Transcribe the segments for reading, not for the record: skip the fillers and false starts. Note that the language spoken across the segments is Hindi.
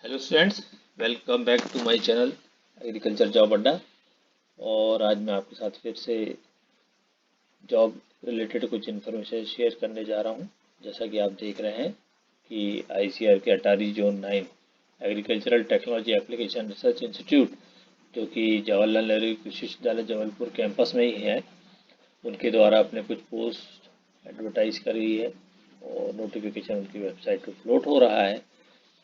Hello students, welcome back to my channel agriculture job Adda. और आज मैं आपके साथ फिर से जॉब रिलेटेड कुछ इन्फॉर्मेशन शेयर करने जा रहा हूं। जैसा कि आप देख रहे हैं कि आईसीआर के ATARI zone 9 agricultural technology application research institute, जो कि जवाहरलाल नेहरू कृषि विश्वविद्यालय जबलपुर कैंपस में ही है, उनके द्वारा अपने कुछ पोस्ट एडवर्टाइज करी है और नोटिफिकेशन उनकी वेबसाइट पर फ्लोट हो रहा है।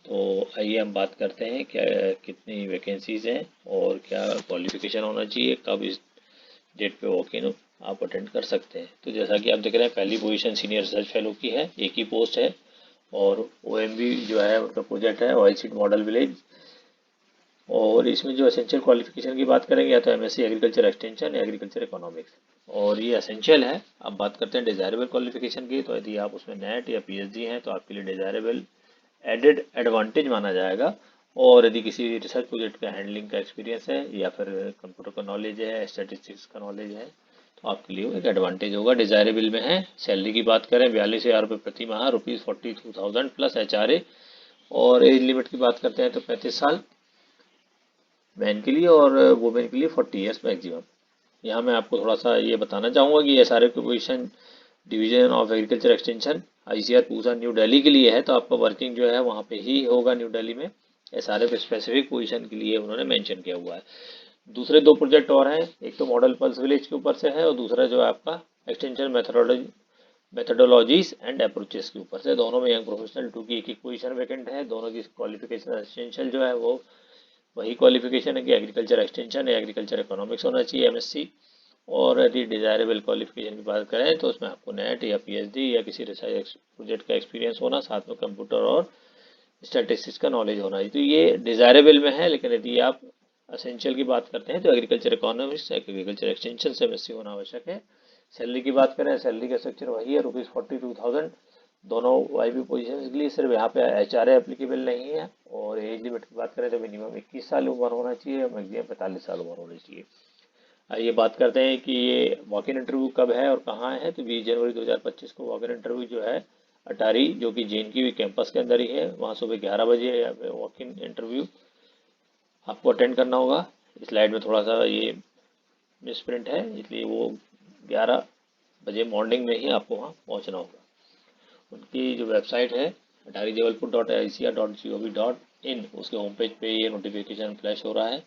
तो आइए हम बात करते हैं क्या कितनी वैकेंसीज हैं और क्या क्वालिफिकेशन होना चाहिए, कब इस डेट पे वॉक इन आप अटेंड कर सकते हैं। तो जैसा कि आप देख रहे हैं, पहली पोजीशन सीनियर रिसर्च फेलो की है, एक ही पोस्ट है। और ओएमबी जो है उनका प्रोजेक्ट है ऑयल सीड मॉडल विलेज। और इसमें जो एसेंशियल क्वालिफिकेशन की बात करेंगे, या तो एमएससी एग्रीकल्चर एक्सटेंशन या एग्रीकल्चर इकोनॉमिक्स, और ये एसेंशियल है। अब बात करते हैं डिजायरेबल क्वालिफिकेशन की, तो यदि आप उसमें नेट या पीएचडी हैं तो आपके लिए डिजायरेबल एडेड एडवांटेज माना जाएगा। और यदि किसी रिसर्च प्रोजेक्ट का हैंडलिंग का एक्सपीरियंस है या फिर कंप्यूटर का नॉलेज है, स्टैटिस्टिक्स का नॉलेज है, तो आपके लिए वो एक एडवांटेज होगा, डिजायरेबल में है। सैलरी की बात करें 42,000 रुपये प्रति माह, ₹42,000 प्लस एचआरए। और एज लिमिट की बात करते हैं तो 35 साल मैन के लिए और वुमेन के लिए 40 ईयर्स मैक्सिमम। यहाँ मैं आपको थोड़ा सा ये बताना चाहूँगा कि एस आर एफ की position division of agriculture extension ICR Pusa new Delhi के लिए है, तो आपका वर्किंग जो है वहाँ पे ही होगा न्यू दिल्ली में। एसआरएफ स्पेसिफिक पोजीशन के लिए उन्होंने मेंशन किया हुआ है। दूसरे दो प्रोजेक्ट और हैं, एक तो मॉडल पल्स विलेज के ऊपर से है और दूसरा जो है आपका एक्सटेंशन मेथडोलॉजीज एंड अप्रोचेस के ऊपर से। दोनों में यंग प्रोफेशनल 2 की एक पोजीशन वैकेंट है। दोनों की क्वालिफिकेशन एसेंशियल जो है वो वही क्वालिफिकेशन है कि एग्रीकल्चर एक्सटेंशन या एग्रीकल्चर इकोनॉमिक्स होना चाहिए, एमएससी। और यदि डिजायरेबल क्वालिफिकेशन की बात करें तो उसमें आपको नेट या पीएचडी या किसी रिसर्च प्रोजेक्ट का एक्सपीरियंस होना, साथ में कंप्यूटर और स्टैटिस्टिक्स का नॉलेज होना है। तो ये डिजायरेबल में है, लेकिन यदि आप असेंशियल की बात करते हैं तो एग्रीकल्चर इकोनॉमिक्स या एग्रीकल्चर एक्सटेंशन से एमएससी होना आवश्यक है। सैलरी की बात करें, सैलरी का स्ट्रक्चर वही है, ₹42,000 दोनों वाईबी पोजीशन के लिए। सिर्फ यहाँ पे एचआरए एप्लीकेबल नहीं है। और एज लिमिट की बात करें तो मिनिमम 21 साल उम्र होना चाहिए और मैक्सिमम 45 साल उम्र होनी चाहिए। आइए बात करते हैं कि ये वॉक इन इंटरव्यू कब है और कहाँ है। तो 20 जनवरी 2025 को वॉक इन इंटरव्यू जो है अटारी, जो कि जेएनयू कैंपस के अंदर ही है, वहाँ सुबह 11 बजे वॉक इन इंटरव्यू आपको अटेंड करना होगा। स्लाइड में थोड़ा सा ये मिसप्रिंट है, इसलिए वो 11 बजे मॉर्निंग में ही आपको वहाँ पहुँचना होगा। उनकी जो वेबसाइट है atarijabalpur.icr.gov.in, उसके होम पेज पे ये नोटिफिकेशन फ्लैश हो रहा है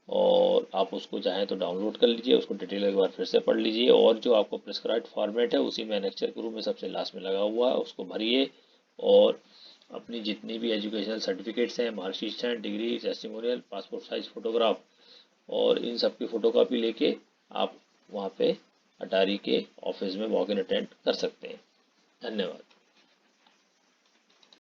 और आप उसको चाहें तो डाउनलोड कर लीजिए, उसको डिटेल एक बार फिर से पढ़ लीजिए। और जो आपको प्रिस्क्राइब्ड फॉर्मेट है उसी में एनेक्चर के रूप में सबसे लास्ट में लगा हुआ है, उसको भरिए। और अपनी जितनी भी एजुकेशनल सर्टिफिकेट्स हैं, मार्कशीट्स हैं, degree, testimonial, passport size photograph, और इन सब की फ़ोटोकॉपी लेके आप वहाँ पे अटारी के ऑफिस में वॉक इन अटेंड कर सकते हैं। धन्यवाद।